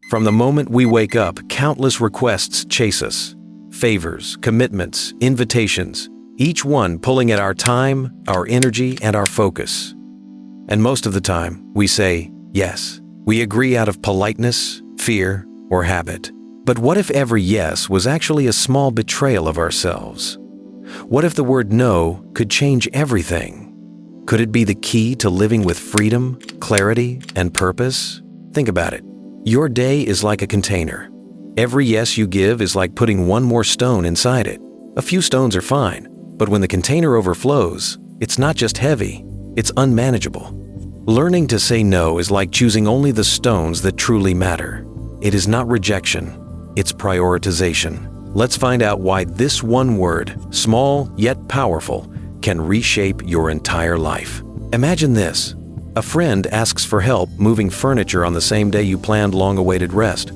From the moment we wake up, countless requests chase us. Favors, commitments, invitations, each one pulling at our time, our energy, and our focus. And most of the time, we say yes. We agree out of politeness, fear, or habit. But what if every yes was actually a small betrayal of ourselves? What if the word no could change everything? Could it be the key to living with freedom, clarity, and purpose? Think about it. Your day is like a container. Every yes you give is like putting one more stone inside it. A few stones are fine, but when the container overflows, it's not just heavy, it's unmanageable. Learning to say no is like choosing only the stones that truly matter. It is not rejection, it's prioritization. Let's find out why this one word, small yet powerful, can reshape your entire life. Imagine this. A friend asks for help moving furniture on the same day you planned long-awaited rest.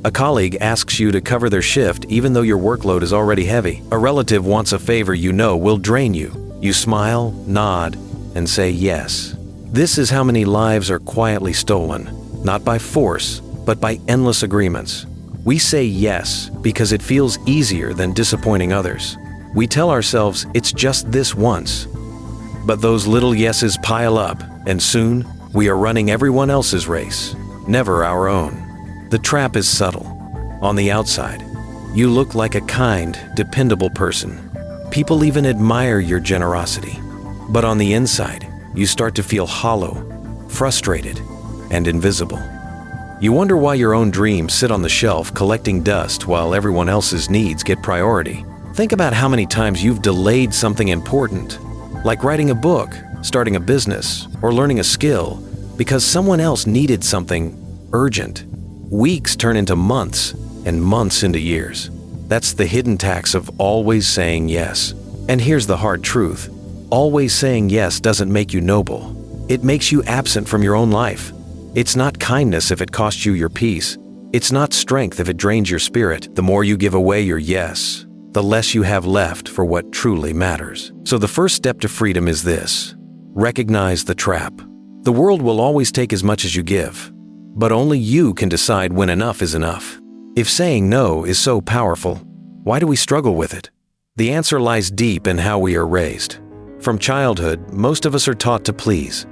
A colleague asks you to cover their shift even though your workload is already heavy. A relative wants a favor you know will drain you. You smile, nod, and say yes. This is how many lives are quietly stolen, not by force, but by endless agreements. We say yes because it feels easier than disappointing others. We tell ourselves it's just this once. But those little yeses pile up, and soon we are running everyone else's race, never our own. The trap is subtle. On the outside, you look like a kind, dependable person. People even admire your generosity. But on the inside, you start to feel hollow, frustrated, and invisible. You wonder why your own dreams sit on the shelf collecting dust while everyone else's needs get priority. Think about how many times you've delayed something important, like writing a book, starting a business, or learning a skill, because someone else needed something urgent. Weeks turn into months, and months into years. That's the hidden tax of always saying yes. And here's the hard truth. Always saying yes doesn't make you noble. It makes you absent from your own life. It's not kindness if it costs you your peace. It's not strength if it drains your spirit. The more you give away your yes, the less you have left for what truly matters. So the first step to freedom is this. Recognize the trap. The world will always take as much as you give, but only you can decide when enough is enough. If saying no is so powerful, why do we struggle with it? The answer lies deep in how we are raised. From childhood, most of us are taught to please.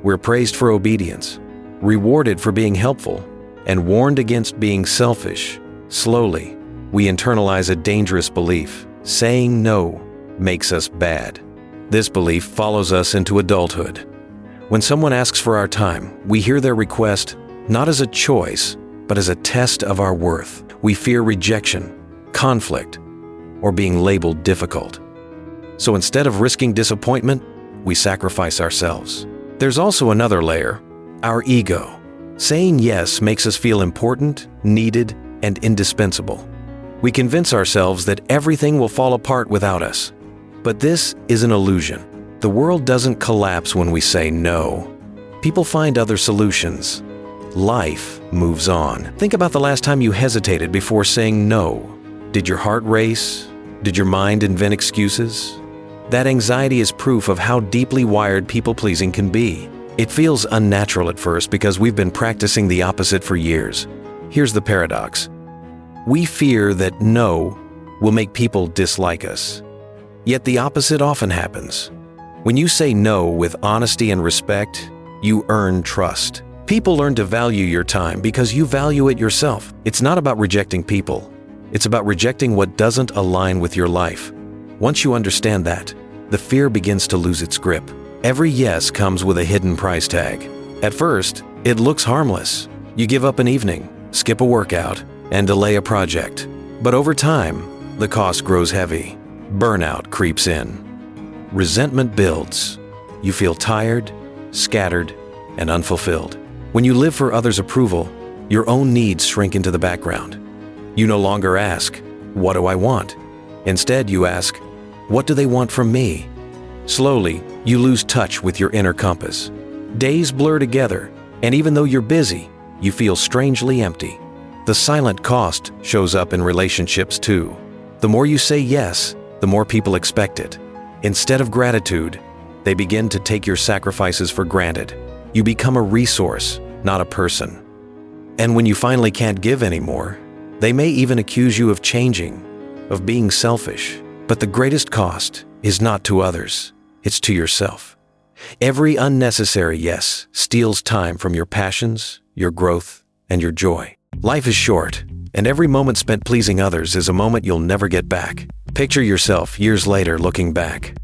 We're praised for obedience, rewarded for being helpful, and warned against being selfish. Slowly, we internalize a dangerous belief. Saying no makes us bad. This belief follows us into adulthood. When someone asks for our time, we hear their request not as a choice, but as a test of our worth. We fear rejection, conflict, or being labeled difficult. So instead of risking disappointment, we sacrifice ourselves. There's also another layer, our ego. Saying yes makes us feel important, needed, and indispensable. We convince ourselves that everything will fall apart without us. But this is an illusion. The world doesn't collapse when we say no. People find other solutions. Life moves on. Think about the last time you hesitated before saying no. Did your heart race? Did your mind invent excuses? That anxiety is proof of how deeply wired people-pleasing can be. It feels unnatural at first because we've been practicing the opposite for years. Here's the paradox. We fear that no will make people dislike us. Yet the opposite often happens. When you say no with honesty and respect, you earn trust. People learn to value your time because you value it yourself. It's not about rejecting people. It's about rejecting what doesn't align with your life. Once you understand that, the fear begins to lose its grip. Every yes comes with a hidden price tag. At first, it looks harmless. You give up an evening, skip a workout, and delay a project. But over time, the cost grows heavy. Burnout creeps in. Resentment builds. You feel tired, scattered, and unfulfilled. When you live for others' approval, your own needs shrink into the background. You no longer ask, "What do I want?" Instead, you ask, "What do they want from me?" Slowly, you lose touch with your inner compass. Days blur together, and even though you're busy, you feel strangely empty. The silent cost shows up in relationships too. The more you say yes, the more people expect it. Instead of gratitude, they begin to take your sacrifices for granted. You become a resource, not a person. And when you finally can't give anymore, they may even accuse you of changing, of being selfish. But the greatest cost is not to others, it's to yourself. Every unnecessary yes steals time from your passions, your growth, and your joy. Life is short, and every moment spent pleasing others is a moment you'll never get back. Picture yourself years later looking back.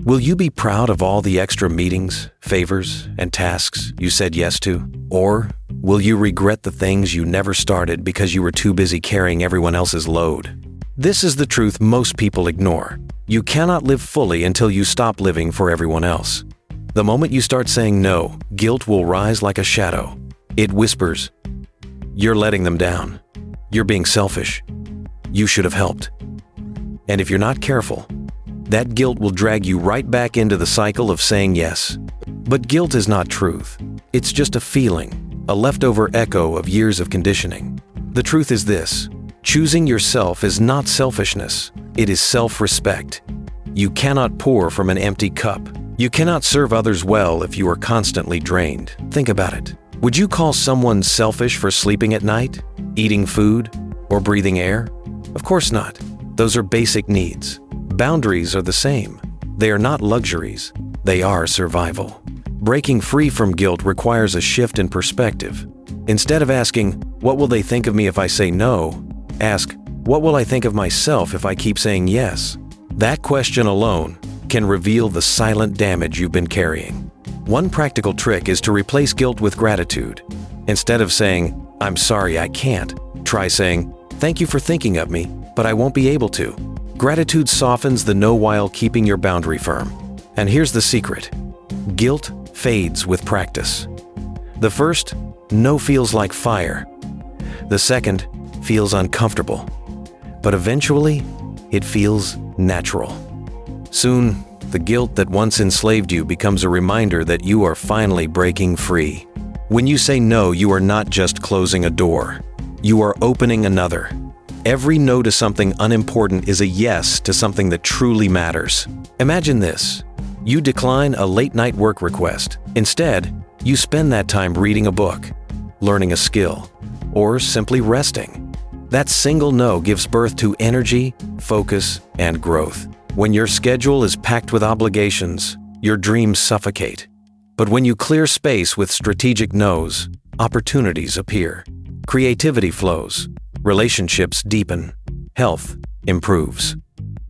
Will you be proud of all the extra meetings, favors, and tasks you said yes to? Or will you regret the things you never started because you were too busy carrying everyone else's load? This is the truth most people ignore. You cannot live fully until you stop living for everyone else. The moment you start saying no, guilt will rise like a shadow. It whispers, "You're letting them down. You're being selfish. You should have helped." And if you're not careful, that guilt will drag you right back into the cycle of saying yes. But guilt is not truth. It's just a feeling, a leftover echo of years of conditioning. The truth is this: choosing yourself is not selfishness. It is self-respect. You cannot pour from an empty cup. You cannot serve others well if you are constantly drained. Think about it. Would you call someone selfish for sleeping at night, eating food, or breathing air? Of course not. Those are basic needs. Boundaries are the same. They are not luxuries. They are survival. Breaking free from guilt requires a shift in perspective. Instead of asking, "What will they think of me if I say no?" ask, "What will I think of myself if I keep saying yes?" That question alone can reveal the silent damage you've been carrying. One practical trick is to replace guilt with gratitude. Instead of saying, "I'm sorry, I can't," try saying, "Thank you for thinking of me, but I won't be able to." Gratitude softens the no while keeping your boundary firm. And here's the secret: guilt fades with practice. The first, no feels like fire. The second, feels uncomfortable. But eventually, it feels natural. Soon, the guilt that once enslaved you becomes a reminder that you are finally breaking free. When you say no, you are not just closing a door. You are opening another. Every no to something unimportant is a yes to something that truly matters. Imagine this. You decline a late-night work request. Instead, you spend that time reading a book, learning a skill, or simply resting. That single no gives birth to energy, focus, and growth. When your schedule is packed with obligations, your dreams suffocate. But when you clear space with strategic no's, opportunities appear. Creativity flows. Relationships deepen. Health improves.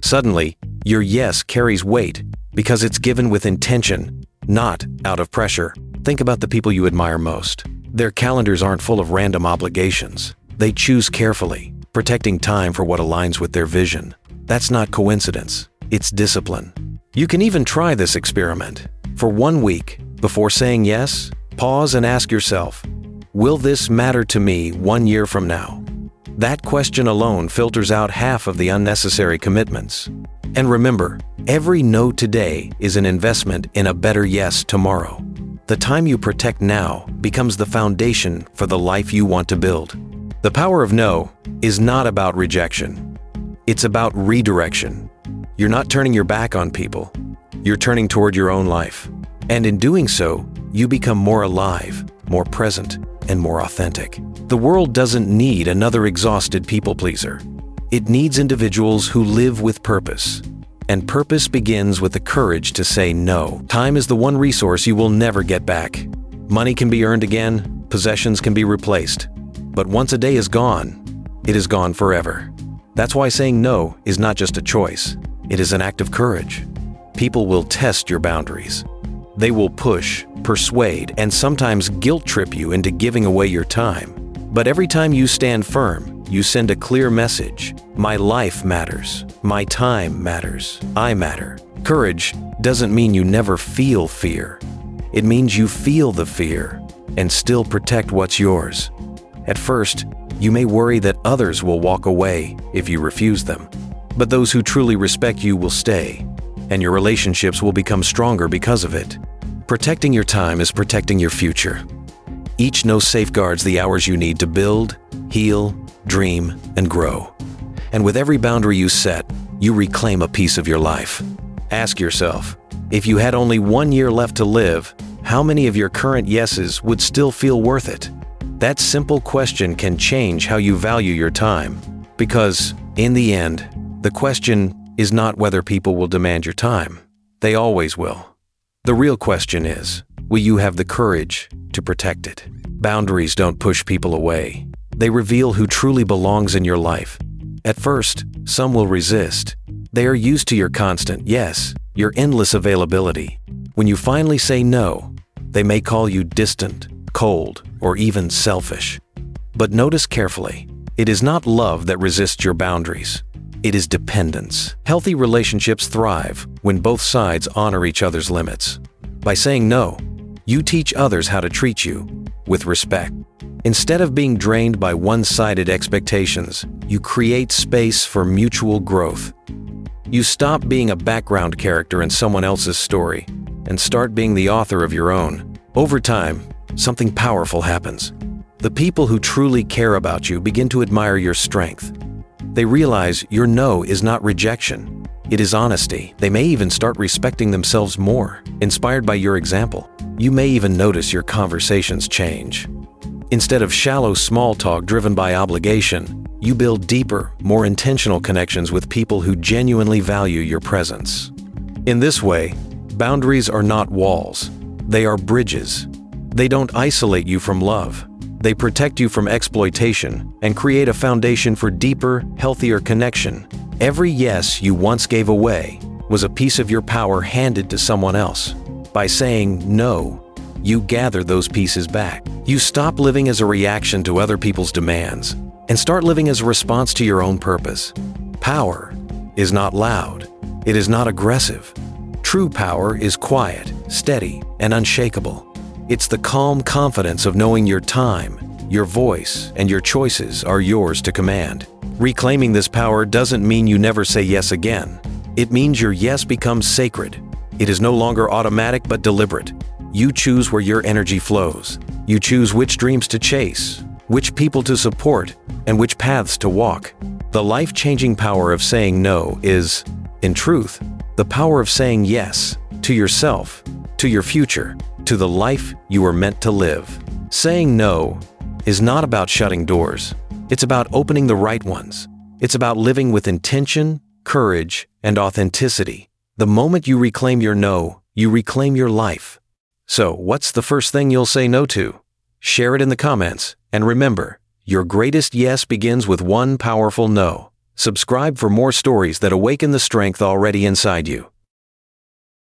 Suddenly, your yes carries weight because it's given with intention, not out of pressure. Think about the people you admire most. Their calendars aren't full of random obligations. They choose carefully, protecting time for what aligns with their vision. That's not coincidence. It's discipline. You can even try this experiment. For 1 week, before saying yes, pause and ask yourself, will this matter to me 1 year from now? That question alone filters out half of the unnecessary commitments. And remember, every no today is an investment in a better yes tomorrow. The time you protect now becomes the foundation for the life you want to build. The power of no is not about rejection. It's about redirection. You're not turning your back on people. You're turning toward your own life. And in doing so, you become more alive, more present, and more authentic. The world doesn't need another exhausted people pleaser. It needs individuals who live with purpose. And purpose begins with the courage to say no. Time is the one resource you will never get back. Money can be earned again, possessions can be replaced. But once a day is gone, it is gone forever. That's why saying no is not just a choice. It is an act of courage. People will test your boundaries. They will push, persuade, and sometimes guilt trip you into giving away your time. But every time you stand firm, you send a clear message. My life matters. My time matters. I matter. Courage doesn't mean you never feel fear. It means you feel the fear and still protect what's yours. At first, you may worry that others will walk away if you refuse them. But those who truly respect you will stay, and your relationships will become stronger because of it. Protecting your time is protecting your future. Each no safeguards the hours you need to build, heal, dream, and grow. And with every boundary you set, you reclaim a piece of your life. Ask yourself, if you had only 1 year left to live, how many of your current yeses would still feel worth it? That simple question can change how you value your time. Because, in the end, the question is not whether people will demand your time. They always will. The real question is, will you have the courage to protect it? Boundaries don't push people away. They reveal who truly belongs in your life. At first, some will resist. They are used to your constant yes, your endless availability. When you finally say no, they may call you distant, cold, or even selfish. But notice carefully, it is not love that resists your boundaries. It is dependence. Healthy relationships thrive when both sides honor each other's limits. By saying no, you teach others how to treat you with respect. Instead of being drained by one-sided expectations, you create space for mutual growth. You stop being a background character in someone else's story and start being the author of your own. Over time, something powerful happens. The people who truly care about you begin to admire your strength. They realize your no is not rejection. It is honesty. They may even start respecting themselves more, inspired by your example. You may even notice your conversations change. Instead of shallow small talk driven by obligation, you build deeper, more intentional connections with people who genuinely value your presence. In this way, boundaries are not walls. They are bridges. They don't isolate you from love. They protect you from exploitation and create a foundation for deeper, healthier connection. Every yes you once gave away was a piece of your power handed to someone else. By saying no, you gather those pieces back. You stop living as a reaction to other people's demands and start living as a response to your own purpose. Power is not loud. It is not aggressive. True power is quiet, steady, and unshakable. It's the calm confidence of knowing your time, your voice, and your choices are yours to command. Reclaiming this power doesn't mean you never say yes again. It means your yes becomes sacred. It is no longer automatic but deliberate. You choose where your energy flows. You choose which dreams to chase, which people to support, and which paths to walk. The life-changing power of saying no is, in truth, the power of saying yes to yourself, to your future, to the life you were meant to live. Saying no is not about shutting doors. It's about opening the right ones. It's about living with intention, courage, and authenticity. The moment you reclaim your no, you reclaim your life. So, what's the first thing you'll say no to? Share it in the comments, and remember, your greatest yes begins with one powerful no. Subscribe for more stories that awaken the strength already inside you.